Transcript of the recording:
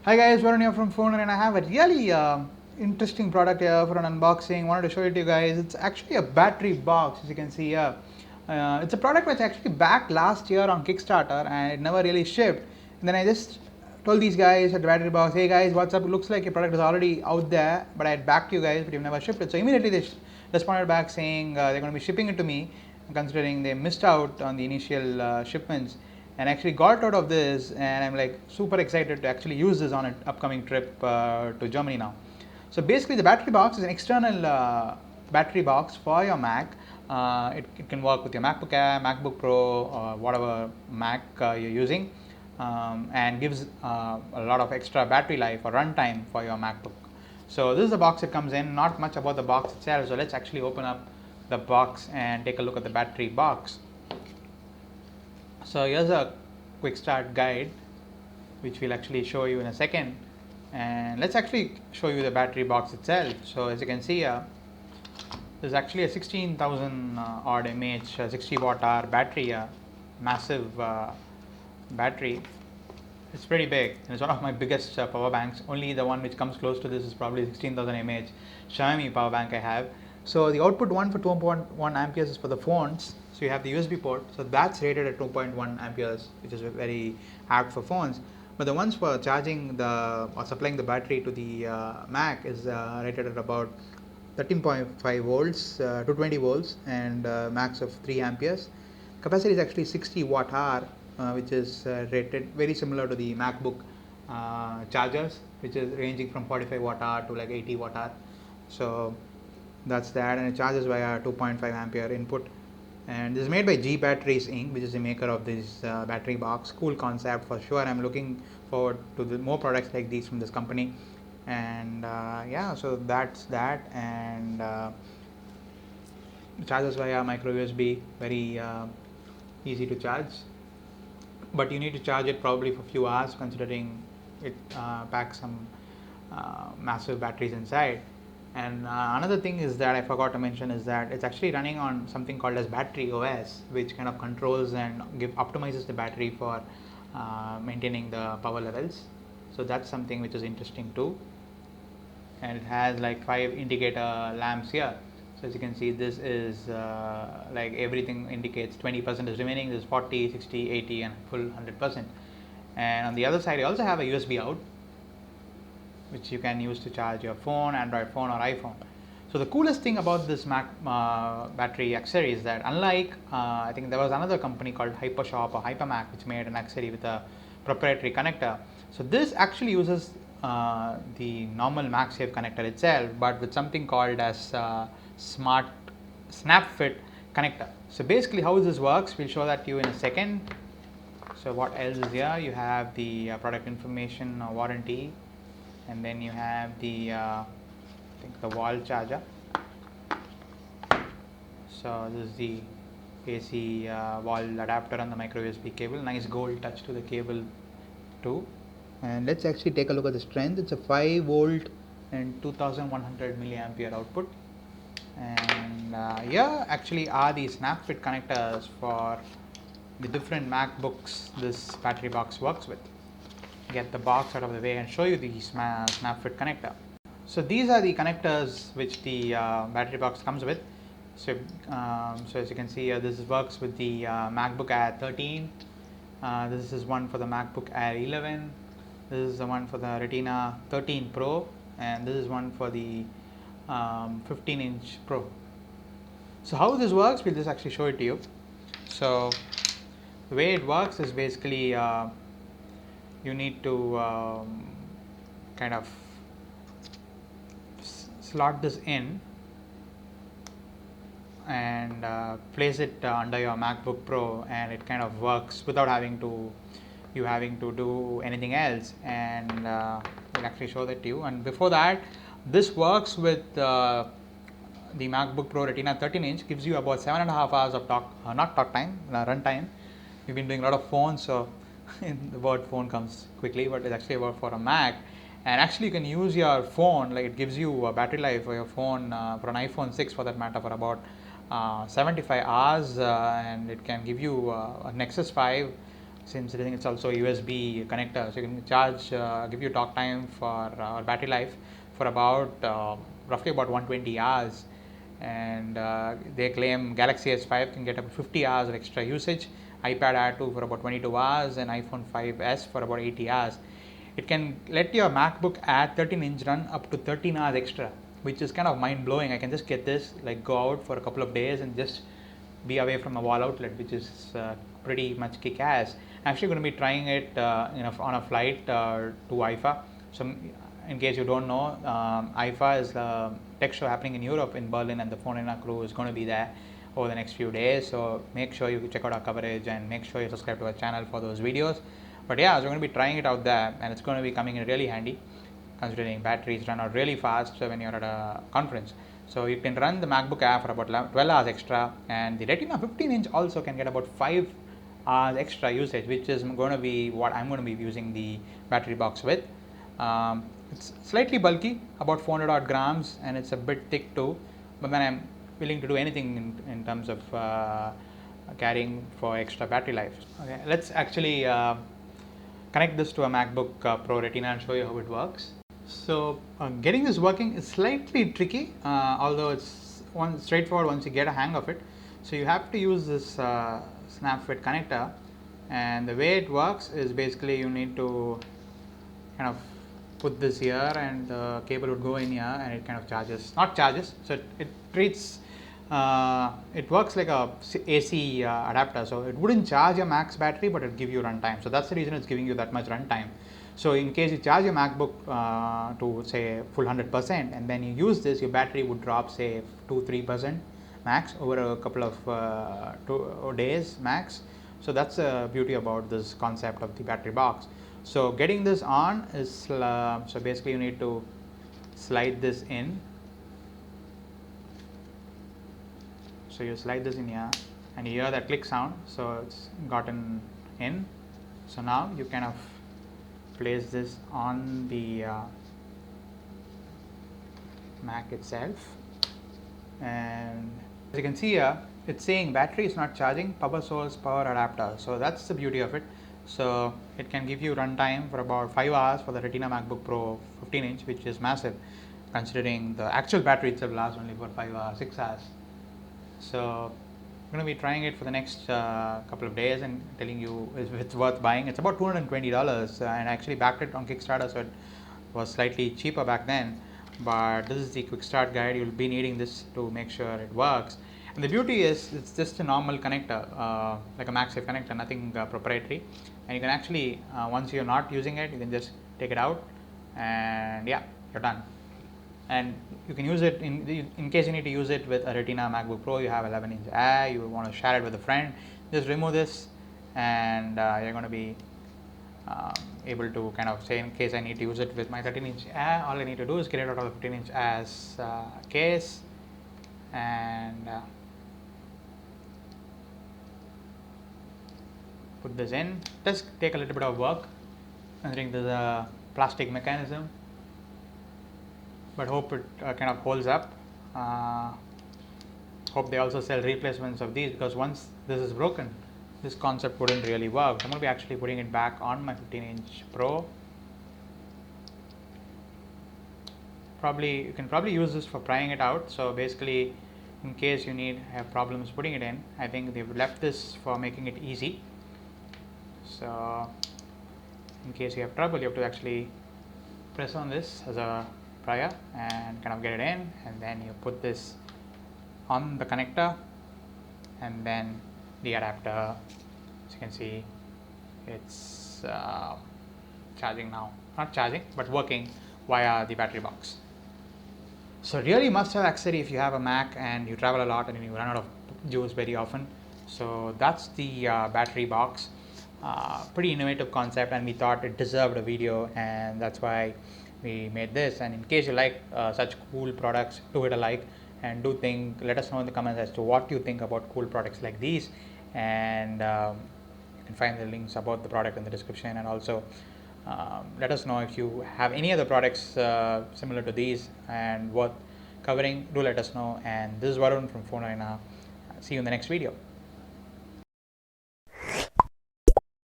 Hi guys, Varun here from Phone, and I have a really interesting product here for an unboxing. Wanted to show it to you guys. It's actually a battery box, as you can see here. It's a product which actually backed last year on Kickstarter and it never really shipped. And then I just told these guys at the battery box, hey guys, what's up? It looks like your product is already out there, but I had backed you guys, but you've never shipped it. So immediately they responded back saying they're going to be shipping it to me, considering they missed out on the initial shipments, and actually got out of this, and I'm like super excited to actually use this on an upcoming trip to Germany now. So basically the battery box is an external battery box for your Mac. It can work with your MacBook Air, MacBook Pro, or whatever Mac you're using, and gives a lot of extra battery life or runtime for your MacBook. So this is the box it comes in. Not much about the box itself, so let's actually open up the box and take a look at the battery box. So here's a quick start guide which we'll actually show you in a second, and let's actually show you the battery box itself. So as you can see here, there's actually a 16,000 odd mAh 60 watt hour battery, massive battery. It's pretty big, and it's one of my biggest power banks. Only the one which comes close to this is probably 16,000 mAh Xiaomi power bank I have. So the output one for 2.1 amperes is for the phones. So you have the USB port, so that's rated at 2.1 amperes, which is very apt for phones. But the ones for charging the or supplying the battery to the Mac is rated at about 13.5 volts, 220 volts, and max of 3 amperes. Capacity is actually 60 watt hour, which is rated very similar to the MacBook chargers, which is ranging from 45 watt hour to like 80 watt hour. So that's that, and it charges via 2.5 ampere input. And this is made by G Batteries Inc., which is the maker of this battery box. Cool concept for sure. I'm looking forward to more products like these from this company. And yeah, so that's that. And charges via micro USB, very easy to charge. But you need to charge it probably for a few hours, considering it packs some massive batteries inside. And another thing is that I forgot to mention is that it's actually running on something called as Battery OS, which kind of controls and optimizes the battery for maintaining the power levels. So that's something which is interesting too. And it has like 5 indicator lamps here. So as you can see, this is like everything indicates 20% is remaining. This is 40, 60, 80, and full 100%. And on the other side, you also have a USB out, which you can use to charge your phone, Android phone or iPhone. So the coolest thing about this Mac battery accessory is that, unlike I think there was another company called Hypershop or Hypermac which made an accessory with a proprietary connector. So this actually uses the normal MagSafe connector itself, but with something called as Smart SnapFit connector. So basically how this works, we'll show that to you in a second. So what else is here? You have the product information, warranty, and then you have the I think the wall charger. So this is the AC wall adapter and the micro USB cable. Nice gold touch to the cable too. And let's actually take a look at the strength. It's a 5 volt and 2100 milliampere output. And here actually are the SnapFit connectors for the different MacBooks this battery box works with. Get the box out of the way and show you the SnapFit connector. So these are the connectors which the battery box comes with. So, so as you can see, this works with the MacBook Air 13. This is one for the MacBook Air 11. This is the one for the Retina 13 Pro, and this is one for the 15-inch Pro. So how this works, we'll just actually show it to you. So the way it works is basically you need to kind of slot this in and place it under your MacBook Pro, and it kind of works without having to do anything else. And we'll actually show that to you. And before that, this works with the MacBook Pro Retina 13-inch, gives you about 7.5 hours of run time. We've been doing a lot of phones, so the word phone comes quickly, but it's actually a word for a Mac. And actually you can use your phone, like it gives you a battery life for your phone, for an iPhone 6 for that matter, for about 75 hours, and it can give you a Nexus 5 since it's also a USB connector, so you can charge, give you talk time for or battery life for about roughly about 120 hours. And they claim Galaxy S5 can get up to 50 hours of extra usage, iPad Air 2 for about 22 hours, and iPhone 5s for about 80 hours. It can let your MacBook Air 13-inch run up to 13 hours extra, which is kind of mind blowing. I can just get this, like go out for a couple of days and just be away from a wall outlet, which is pretty much kick ass. I'm actually going to be trying it on a flight to IFA. So, in case you don't know, IFA is the tech show happening in Europe, in Berlin, and the Phone crew is going to be there over the next few days. So, make sure you check out our coverage and make sure you subscribe to our channel for those videos. But yeah, so we're going to be trying it out there, and it's going to be coming in really handy, considering batteries run out really fast when you're at a conference. So you can run the MacBook Air for about 12 hours extra, and the Retina 15-inch also can get about 5 hours extra usage, which is going to be what I'm going to be using the battery box with. It's slightly bulky, about 400 odd grams, and it's a bit thick too, but then I'm willing to do anything in terms of carrying for extra battery life. Okay, let's actually connect this to a MacBook Pro Retina and show you how it works. So getting this working is slightly tricky, although it's straightforward once you get a hang of it. So you have to use this SnapFit connector, and the way it works is basically you need to kind of put this here, and the cable would go in here, and it kind of charges, so it treats it works like a AC adapter, so it wouldn't charge your Mac's battery, but it'll give you runtime. So that's the reason it's giving you that much runtime. So in case you charge your MacBook to say full 100%, and then you use this, your battery would drop say 2-3% max over a couple of 2 days max. So that's the beauty about this concept of the battery box. So getting this on is so basically you need to slide this in. So you slide this in here, and you hear that click sound, so it's gotten in. So now you kind of place this on the Mac itself, and as you can see here, it's saying battery is not charging, power source, power adapter. So that's the beauty of it. So it can give you runtime for about 5 hours for the Retina MacBook Pro 15-inch, which is massive considering the actual battery itself lasts only for 5 hours, 6 hours. So I'm going to be trying it for the next couple of days and telling you if it's worth buying. It's about $220, and I actually backed it on Kickstarter, so it was slightly cheaper back then. But this is the quick start guide. You'll be needing this to make sure it works. And the beauty is it's just a normal connector, like a MagSafe connector, nothing proprietary. And you can actually, once you're not using it, you can just take it out, and yeah, you're done. And you can use it in case you need to use it with a Retina MacBook Pro. You have 11-inch Air, you want to share it with a friend, just remove this, and you're going to be able to kind of say, in case I need to use it with my 13-inch Air, all I need to do is get it out of the 15-inch Air's case, and put this in. It does take a little bit of work considering there's a plastic mechanism, but hope it kind of holds up. Hope they also sell replacements of these, because once this is broken, this concept wouldn't really work. I'm going to be actually putting it back on my 15-inch Pro. You can probably use this for prying it out. So basically, in case you have problems putting it in, I think they've left this for making it easy. So in case you have trouble, you have to actually press on this as a pry and kind of get it in, and then you put this on the connector, and then the adapter. As you can see, it's charging now, not charging but working via the battery box. So really must-have accessory if you have a Mac and you travel a lot and you run out of juice very often. So that's the battery box. Pretty innovative concept, and we thought it deserved a video, and that's why we made this. And in case you like such cool products, do hit a like, and let us know in the comments as to what you think about cool products like these. And you can find the links about the product in the description, and also let us know if you have any other products similar to these and worth covering. Do let us know. And this is Varun from Phone. See you in the next video.